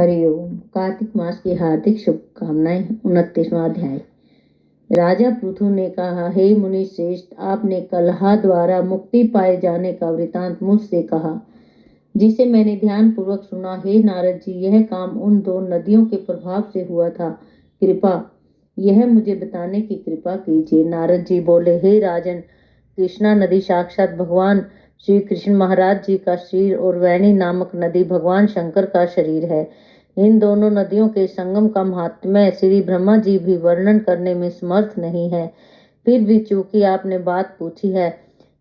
हरिओम। कार्तिक मास की हार्दिक शुभकामनाएं। 29वां अध्याय। राजा पृथु ने कहा, हे मुनि श्रेष्ठ, आपने कलह द्वारा मुक्ति पाए जाने का वृतांत मुझसे कहा, जिसे मैंने ध्यान पूर्वक सुना। हे नारद जी, यह काम उन दो नदियों के प्रभाव से हुआ था। कृपा यह मुझे बताने की कृपा कीजिए। नारद जी बोले, हे राजन, कृष्णा नदी साक्षात भगवान श्री कृष्ण महाराज जी का शरीर और वैणी नामक नदी भगवान शंकर का शरीर है। इन दोनों नदियों के संगम का महात्म्य श्री ब्रह्मा जी भी वर्णन करने में समर्थ नहीं है। फिर भी चूंकि आपने बात पूछी है,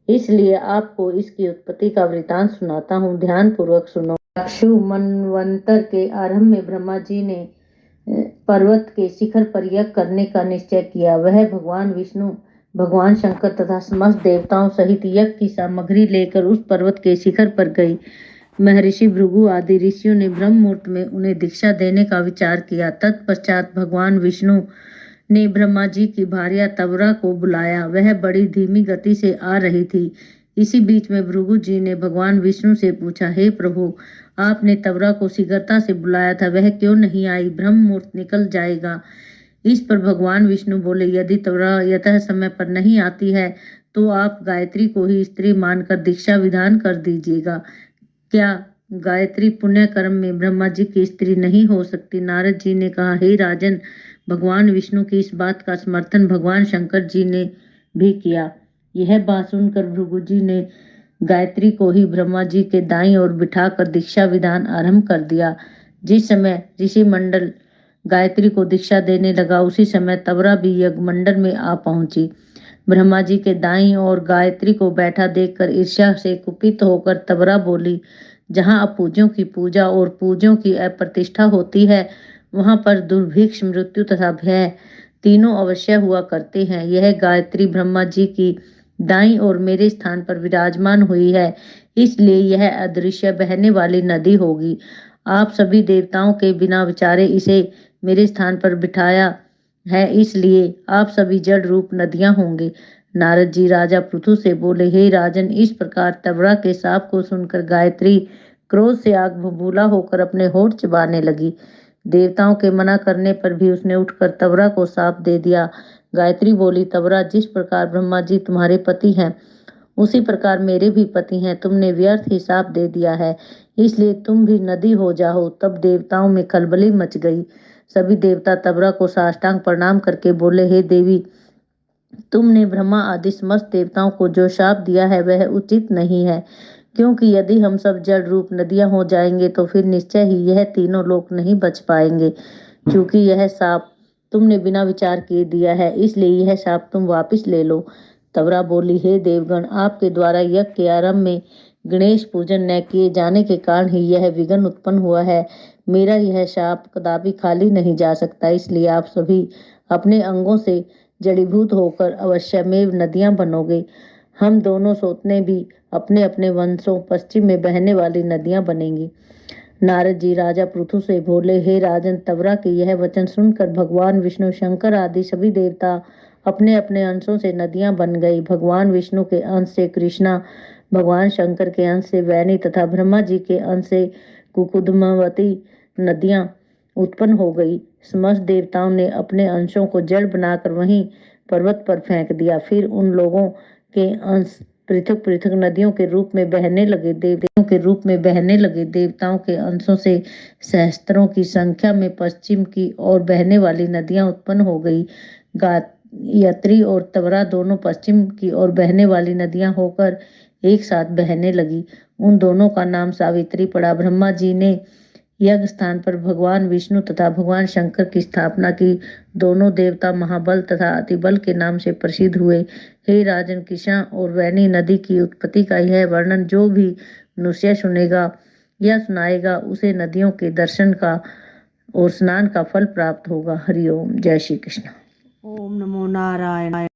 इसलिए आपको इसकी उत्पत्ति का वृतांत सुनाता हूँ। ध्यान पूर्वक सुनो। चक्षु मनवंतर के आरंभ में ब्रह्मा जी ने पर्वत के शिखर पर यज्ञ करने का निश्चय किया। वह भगवान विष्णु, भगवान शंकर तथा समस्त देवताओं सहित यज्ञ की सामग्री लेकर उस पर्वत के शिखर पर गई। महर्षि भृगु आदि ऋषियों ने ब्रह्म मुहूर्त में उन्हें दीक्षा देने का विचार किया। तत्पश्चात भगवान विष्णु ने ब्रह्मा जी की भार्या तवरा को बुलाया। वह बड़ी धीमी गति से आ रही थी। इसी बीच में भृगु जी ने भगवान विष्णु से पूछा, हे प्रभु, आपने तवरा को शीघ्रता से बुलाया था, वह क्यों नहीं आई? ब्रह्म मुहूर्त निकल जाएगा। इस पर भगवान विष्णु बोले, यदि तवरा यथा समय पर नहीं आती है तो आप गायत्री को ही स्त्री मानकर दीक्षा विधान कर दीजिएगा। क्या गायत्री पुण्य कर्म में ब्रह्मा जी की स्त्री नहीं हो सकती? नारद जी ने कहा, हे राजन, भगवान विष्णु की इस बात का समर्थन भगवान शंकर जी ने भी किया। यह बात सुनकर भृगु जी ने गायत्री को ही ब्रह्मा जी के दाईं ओर बिठाकर दीक्षा विधान आरंभ कर दिया। जिस समय ऋषि मंडल गायत्री को दीक्षा देने लगा, उसी समय तवरा भी यज्ञ मंडल में आ पहुंची। ब्रह्मा जी के दाईं ओर गायत्री को बैठा देखकर ईर्ष्या से कुपित होकर तवरा बोली, जहां अपूज्यों की पूजा और पूज्यों की अप्रतिष्ठा होती है, वहां पर दुर्भिक्ष, मृत्यु तथा भय तीनों अवश्य हुआ करते हैं। यह गायत्री ब्रह्मा जी की दाईं ओर मेरे स्थान पर विराजमान हुई है, इसलिए यह अदृश्य बहने वाली नदी होगी। आप सभी देवताओं के बिना विचारे इसे मेरे स्थान पर बिठाया है, इसलिए आप सभी जड़ रूप नदियां होंगे। नारद जी राजा पृथु से बोले, हे राजन, इस प्रकार तवरा के शाप को सुनकर गायत्री क्रोध से आग बबूला होकर अपने होठ चबाने लगी। देवताओं के मना करने पर भी उसने उठकर तवरा को शाप दे दिया। गायत्री बोली, तवरा, जिस प्रकार ब्रह्मा जी तुम्हारे पति हैं, उसी प्रकार मेरे भी पति हैं। तुमने व्यर्थ ही शाप दे दिया है, इसलिए तुम भी नदी हो जाओ। तब देवताओं में खलबली मच गई। सभी देवता तवरा को साष्टांग प्रणाम करके बोले, हे देवी, तुमने ब्रह्मा आदि समस्त देवताओं को जो शाप दिया है वह उचित नहीं है, क्योंकि यदि हम सब जड़ रूप नदियां हो जाएंगे तो फिर निश्चय ही यह तीनों लोक नहीं बच पाएंगे। क्योंकि यह शाप तुमने बिना विचार किए दिया है, इसलिए यह शाप तुम वापिस ले लो। तवरा बोली, हे देवगण, आपके द्वारा यज्ञ के आरंभ में गणेश पूजन न किए जाने के कारण ही यह विघ्न उत्पन्न हुआ है। मेरा यह शाप कदापि खाली नहीं जा सकता, इसलिए आप सभी अपने अंगों से जड़ीभूत होकर अवश्यमेव नदियां बनोगे। हम दोनों सोतने भी अपने अपने वंशों पश्चिम में बहने वाली नदियां बनेंगी। नारद जी राजा पृथु से बोले, हे राजन, तवरा के यह वचन सुनकर भगवान विष्णु, शंकर आदि सभी देवता अपने अपने अंशों से नदियां बन गई। भगवान विष्णु के अंश से कृष्णा, भगवान शंकर के अंश से वैणी तथा ब्रह्मा जी के अंश से कुकुदमवती नदियां उत्पन्न हो गई। समस्त देवताओं ने अपने अंशों को जड़ बनाकर वहीं पर्वत पर फेंक दिया। फिर उन लोगों के अंश पृथक पृथक नदियों के रूप में बहने लगे। देवताओं के अंशों से सहस्त्रों की संख्या में पश्चिम की ओर बहने वाली नदियां उत्पन्न हो गई। गायत्री और तवरा दोनों पश्चिम की ओर बहने वाली नदियां होकर एक साथ बहने लगी। उन दोनों का नाम सावित्री पड़ा। ब्रह्मा जी ने यज्ञ स्थान पर भगवान विष्णु तथा भगवान शंकर की स्थापना की। दोनों देवता महाबल तथा अतिबल के नाम से प्रसिद्ध हुए। हे राजन, कृष्णा और वैणी नदी की उत्पत्ति का यह वर्णन जो भी मनुष्य सुनेगा या सुनाएगा, उसे नदियों के दर्शन का और स्नान का फल प्राप्त होगा। हरिओम। जय श्री कृष्ण। ओम नमो नारायण।